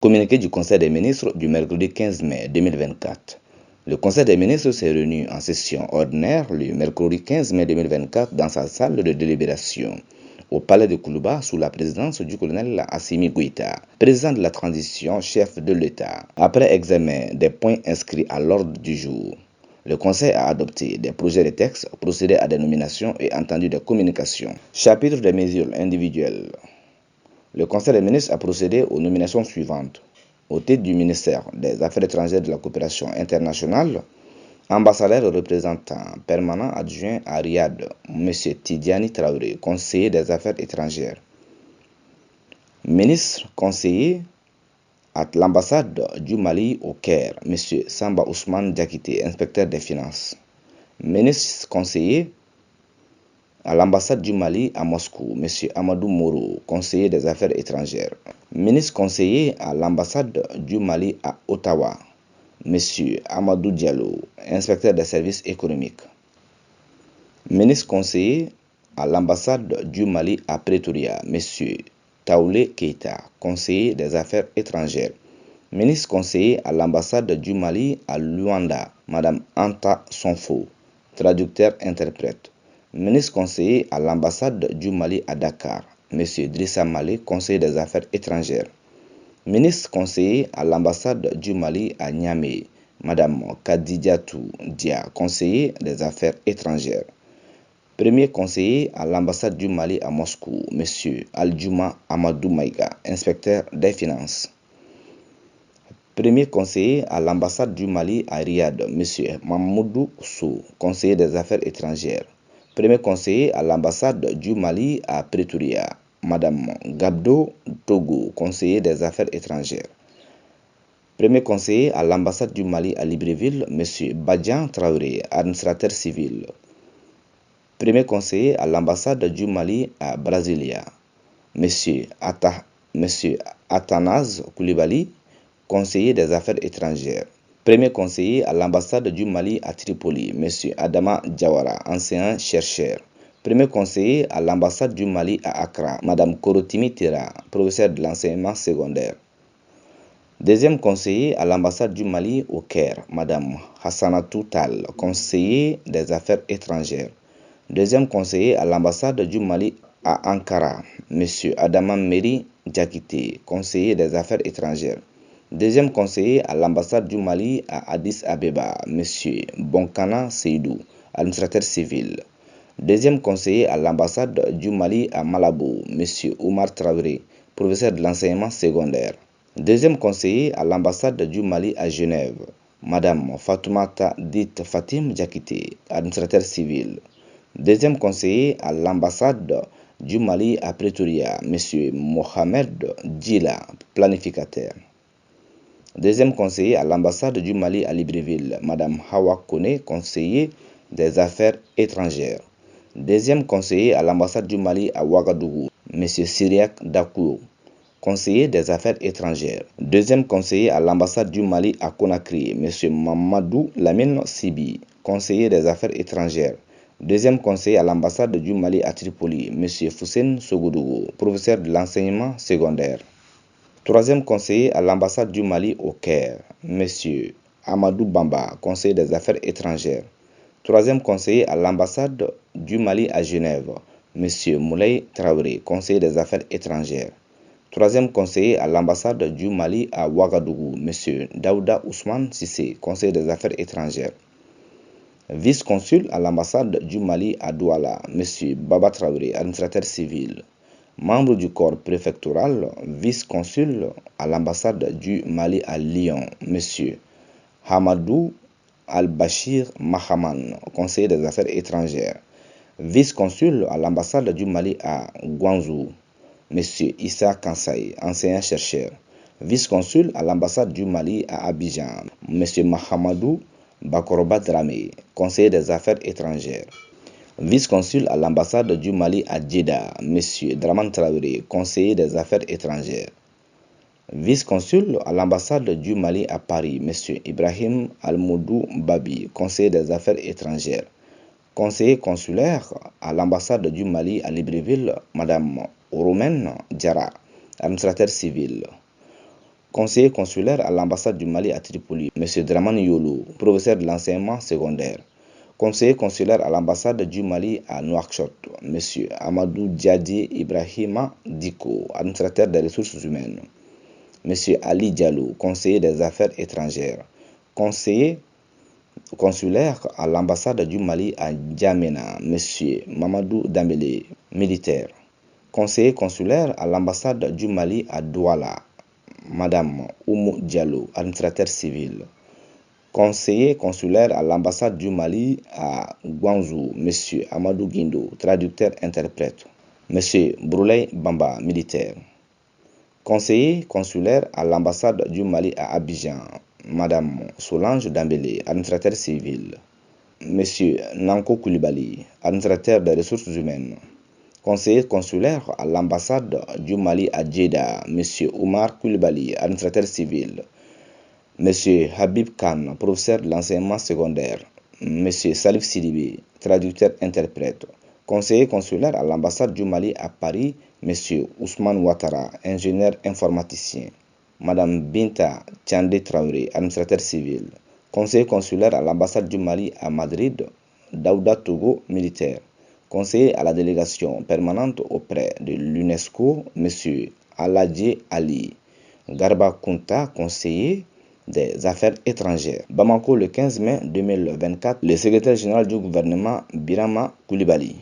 Communiqué du Conseil des ministres du mercredi 15 mai 2024. Le Conseil des ministres s'est réuni en session ordinaire le mercredi 15 mai 2024 dans sa salle de délibération au palais de Koulouba sous la présidence du colonel Assimi Goïta, président de la transition, chef de l'État. Après examen des points inscrits à l'ordre du jour, le Conseil a adopté des projets de texte, procédé à des nominations et entendu des communications. Chapitre des mesures individuelles. Le Conseil des ministres a procédé aux nominations suivantes. Au titre du ministère des Affaires étrangères et de la coopération internationale, ambassadeur représentant permanent adjoint à Riyad, M. Tidiani Traoré, conseiller des Affaires étrangères. Ministre conseiller à l'ambassade du Mali au Caire, M. Samba Ousmane Diakité, inspecteur des finances. Ministre conseiller à l'ambassade du Mali à Moscou, M. Amadou Moro, conseiller des Affaires étrangères. Ministre conseiller à l'ambassade du Mali à Ottawa, M. Amadou Diallo, inspecteur des services économiques. Ministre conseiller à l'ambassade du Mali à Pretoria, M. Taoulé Keita, conseiller des Affaires étrangères. Ministre conseiller à l'ambassade du Mali à Luanda, Mme Anta Sonfo, traducteur-interprète. Ministre conseiller à l'ambassade du Mali à Dakar, M. Drissa Malé, conseiller des Affaires étrangères. Ministre conseiller à l'ambassade du Mali à Niamey, Mme Kadidiatou Dia, conseiller des Affaires étrangères. Premier conseiller à l'ambassade du Mali à Moscou, M. Aldjouma Amadou Maïga, inspecteur des finances. Premier conseiller à l'ambassade du Mali à Riyad, M. Mamoudou Sou, conseiller des Affaires étrangères. Premier conseiller à l'ambassade du Mali à Pretoria, Mme Gabdo Togo, conseiller des Affaires étrangères. Premier conseiller à l'ambassade du Mali à Libreville, M. Badian Traoré, administrateur civil. Premier conseiller à l'ambassade du Mali à Brasilia, M. Athanase Koulibaly, conseiller des Affaires étrangères. Premier conseiller à l'ambassade du Mali à Tripoli, M. Adama Diawara, enseignant-chercheur. Premier conseiller à l'ambassade du Mali à Accra, Mme Korotimi Tera, professeur de l'enseignement secondaire. Deuxième conseiller à l'ambassade du Mali au Caire, Mme Hassanatou Tal, conseiller des Affaires étrangères. Deuxième conseiller à l'ambassade du Mali à Ankara, M. Adama Meri Diakité, conseiller des Affaires étrangères. Deuxième conseiller à l'ambassade du Mali à Addis Abeba, M. Bonkana Seydou, administrateur civil. Deuxième conseiller à l'ambassade du Mali à Malabo, M. Oumar Traoré, professeur de l'enseignement secondaire. Deuxième conseiller à l'ambassade du Mali à Genève, Mme Fatoumata Dit Fatim Diakité, administrateur civil. Deuxième conseiller à l'ambassade du Mali à Pretoria, M. Mohamed Djila, planificateur. Deuxième conseiller à l'ambassade du Mali à Libreville, Mme Hawa Kone, conseiller des Affaires étrangères. Deuxième conseiller à l'ambassade du Mali à Ouagadougou, M. Syriac Dakou, conseiller des Affaires étrangères. Deuxième conseiller à l'ambassade du Mali à Conakry, M. Mamadou Lamine Sibi, conseiller des Affaires étrangères. Deuxième conseiller à l'ambassade du Mali à Tripoli, M. Foussène Sogodougou, professeur de l'enseignement secondaire. Troisième conseiller à l'ambassade du Mali au Caire, M. Amadou Bamba, conseiller des Affaires étrangères. Troisième conseiller à l'ambassade du Mali à Genève, M. Moulay Traoré, conseiller des Affaires étrangères. Troisième conseiller à l'ambassade du Mali à Ouagadougou, M. Daouda Ousmane Sissé, conseiller des Affaires étrangères. Vice-consul à l'ambassade du Mali à Douala, M. Baba Traoré, administrateur civil. Membre du corps préfectoral, vice-consul à l'ambassade du Mali à Lyon, M. Hamadou Al-Bashir Mahaman, conseiller des Affaires étrangères. Vice-consul à l'ambassade du Mali à Guangzhou, M. Issa Kansaï, enseignant-chercheur. Vice-consul à l'ambassade du Mali à Abidjan, M. Mahamadou Bakoroba Dramé, conseiller des Affaires étrangères. Vice-consul à l'ambassade du Mali à Djeddah, M. Draman Traoré, conseiller des Affaires étrangères. Vice-consul à l'ambassade du Mali à Paris, M. Ibrahim Almoudou Babi, conseiller des Affaires étrangères. Conseiller consulaire à l'ambassade du Mali à Libreville, Mme Oromen Diarra, administrateur civil. Conseiller consulaire à l'ambassade du Mali à Tripoli, M. Dramane Yolo, professeur de l'enseignement secondaire. Conseiller consulaire à l'ambassade du Mali à Nouakchott, M. Amadou Diadi Ibrahima Diko, administrateur des ressources humaines. M. Ali Diallo, conseiller des affaires étrangères. Conseiller consulaire à l'ambassade du Mali à N'Djamena, M. Mamadou Dambélé, militaire. Conseiller consulaire à l'ambassade du Mali à Douala, Madame Oumou Diallo, administrateur civil. Conseiller consulaire à l'ambassade du Mali à Guangzhou, M. Amadou Guindo, traducteur-interprète. M. Brouley Bamba, militaire. Conseiller consulaire à l'ambassade du Mali à Abidjan, Madame Solange Dambélé, administrateur civil. M. Nanko Koulibaly, administrateur des ressources humaines. Conseiller consulaire à l'ambassade du Mali à Djeddah, M. Oumar Koulibaly, administrateur civil. M. Habib Khan, professeur de l'enseignement secondaire. M. Salif Sidibé, traducteur-interprète. Conseiller consulaire à l'ambassade du Mali à Paris, M. Ousmane Ouattara, ingénieur informaticien. Madame Binta Tchandé Traoré, administrateur civil. Conseiller consulaire à l'ambassade du Mali à Madrid, Daouda Togo, militaire. Conseiller à la délégation permanente auprès de l'UNESCO, M. Aladji Ali. Garba Kunta, conseiller des affaires étrangères. Bamako, le 15 mai 2024, le secrétaire général du gouvernement Birama Koulibaly.